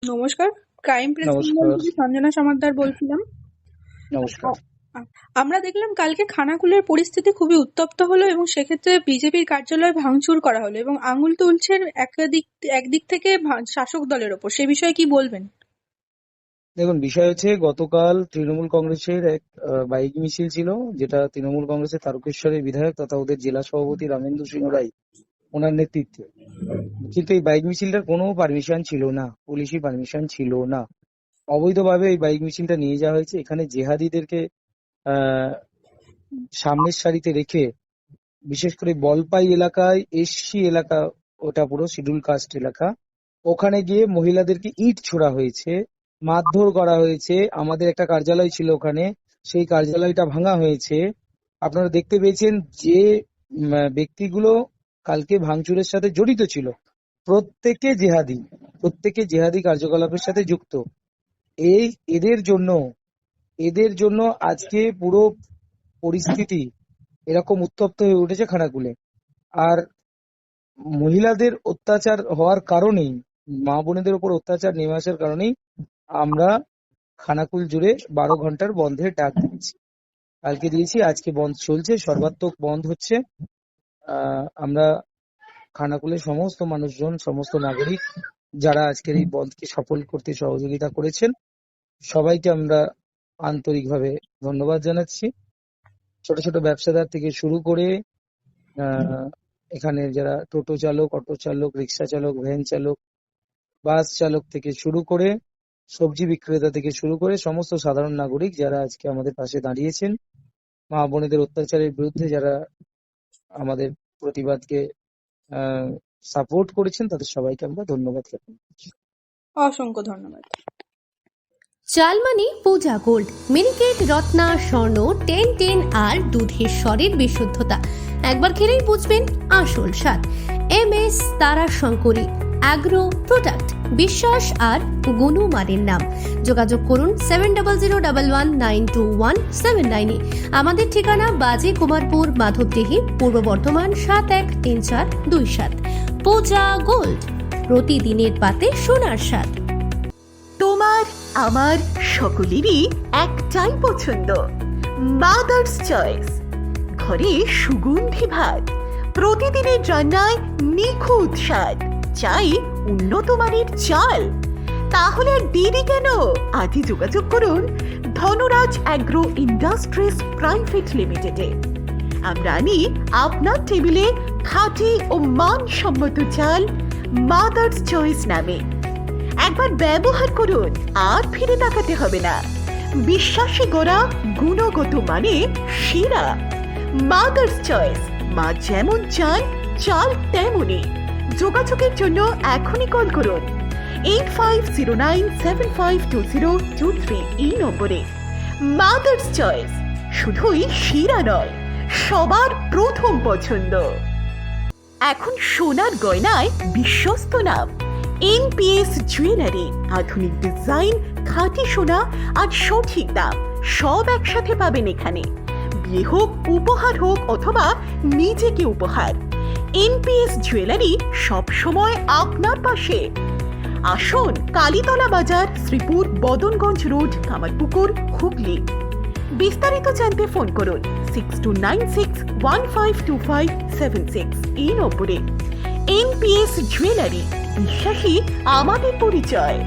নমস্কার, crime press Bengal নমস্কার। থেকে সঞ্জনা সমাদ্দার বলছিলাম। নমস্কার। আমরা দেখলাম কালকে খানাকুলের পরিস্থিতি খুবই উত্তপ্ত হলো এবং সেক্ষেত্রে বিজেপির কার্যালয় ভাঙচুর করা হলো এবং আঙুল তুলছেন একদিক থেকে শাসক দলের ওপর। সে বিষয়ে কি বলবেন? দেখুন, বিষয় হচ্ছে গতকাল তৃণমূল কংগ্রেসের এক বাইক মিছিল ছিল, যেটা তৃণমূল কংগ্রেসের তারকেশ্বরের বিধায়ক তথা ওদের জেলা সভাপতি রামেন্দু সিংহ রায় ওনার নেতৃত্বে। কিন্তু এই বাইক মিছিলটার কোনো পারমিশন ছিল না, পুলিশি পারমিশন ছিল না। অবৈধভাবে এই বাইক মিছিলটা নিয়ে যাওয়া হয়েছে। এখানে জেহাদিদেরকে সামনের সারিতে রেখে, বিশেষ করে বলপাই এলাকায়, এসসি এলাকা, ওটা পুরো শিডিউল কাস্ট এলাকা, ওখানে গিয়ে মহিলাদেরকে ইট ছোড়া হয়েছে, মারধর করা হয়েছে। আমাদের একটা কার্যালয় ছিল ওখানে, সেই কার্যালয়টা ভাঙা হয়েছে। আপনারা দেখতে পেয়েছেন যে ব্যক্তিগুলো কালকে ভাঙচুরের সাথে জড়িত ছিল, প্রত্যেকে জেহাদি কার্যকলাপের সাথে যুক্ত। এদের জন্য আজকে পুরো পরিস্থিতি এরকম উত্তপ্ত হয়ে উঠেছে খানাকুলে। আর মহিলাদের অত্যাচার হওয়ার কারণেই, মা বোনেদের উপর অত্যাচার নেমে আসার কারণেই আমরা খানাকুল জুড়ে 12 ঘন্টার বন্ধের ডাক দিয়েছি। কালকে দিয়েছি, আজকে বন্ধ চলছে, সর্বাত্মক বন্ধ হচ্ছে। আমরা খানাকুলের সমস্ত মানুষজন, সমস্ত নাগরিক যারা আজকের এই বন্ধকে সফল করতে সহযোগিতা করেছেন, সবাইকে আমরা আন্তরিকভাবে ধন্যবাদ জানাচ্ছি। ছোট ছোট ব্যবসাদার থেকে শুরু করে এখানে যারা টোটো চালক, অটো চালক, রিক্সা চালক, ভ্যান চালক, বাস চালক থেকে শুরু করে, সবজি বিক্রেতা থেকে শুরু করে সমস্ত সাধারণ নাগরিক যারা আজকে আমাদের পাশে দাঁড়িয়েছেন, মা বোনেদের অত্যাচারের বিরুদ্ধে যারা আমাদের প্রতিবাদকে সাপোর্ট করেছেন, তাদের সবাইকে আমরা ধন্যবাদ জ্ঞাপন করছি। অসংখ্য ধন্যবাদ। চালমানি পূজা গোল্ড, মিনিকেট, রত্না, স্বর্ণ 10 আর দুধের স্বরের বিশুদ্ধতা। একবার খেলেই বুঝবেন আসল স্বাদ। MS তারা শঙ্করী অ্যাগ্রো প্রোডাক্ট, বিশ্বাস আর গুণমানের নাম। যোগাযোগ করুন 7001192179 আমাদের ঠিকানা বাজে কুমারপুর, মাধবদেহি, পূর্ব বর্ধমান 713427। পূজা গোল্ড, প্রতিদিনের পাতে সোনার স্বাদ। তোমার আমার সকলেরই একটাই পছন্দ, মাদার্স চয়েস। ঘরে সুগন্ধি ভাত, প্রতিদিনের রান্নায় নিখুঁত স্বাদ, চাই উন্নত মানের চাল। তাহলে আর দেরি কেন? আজই যোগাযোগ করুন ধনরাজ অ্যাগ্রো ইন্ডাস্ট্রিজ প্রাইভেট লিমিটেডে। আমরা আনি আপনার টেবিলে খাঁটি ও মানসম্মত চাল মাদার্স চয়েস নামে। একবার ব্যবহার করুন, আর ফিরে তাকাতে হবে না। বিশ্বাসে গড়া, গুণগত মানে সেরা মাদার্স চয়েস। মা যেমন চান, চাল তেমনই। যোগাযোগের জন্য এখনই কল করুন 8509752023 এই নম্বরে। মাদার্স চয়েস শুধুই সেরা নয়, সবার প্রথম পছন্দ। এখন সোনার গয়নায় বিশ্বস্ত নাম NPS জুয়েলারি। আধুনিক ডিজাইন, খাঁটি সোনা আর সঠিক দাম সব একসাথে পাবেন এখানে। বিয়ে হোক, উপহার হোক অথবা নিজেকে উপহার, NPS জুয়েলারি সব সময় আপনার পাশে। আসুন কালীতলা বাজার, শ্রীপুর, বদনগঞ্জ রোড, কামারপুকুর, হুগলি। বিস্তারিত জানতে ফোন করুন 6296152576 এই নম্বরে। NPS জুয়েলারি, বিশ্বাসী আমাদের পরিচয়।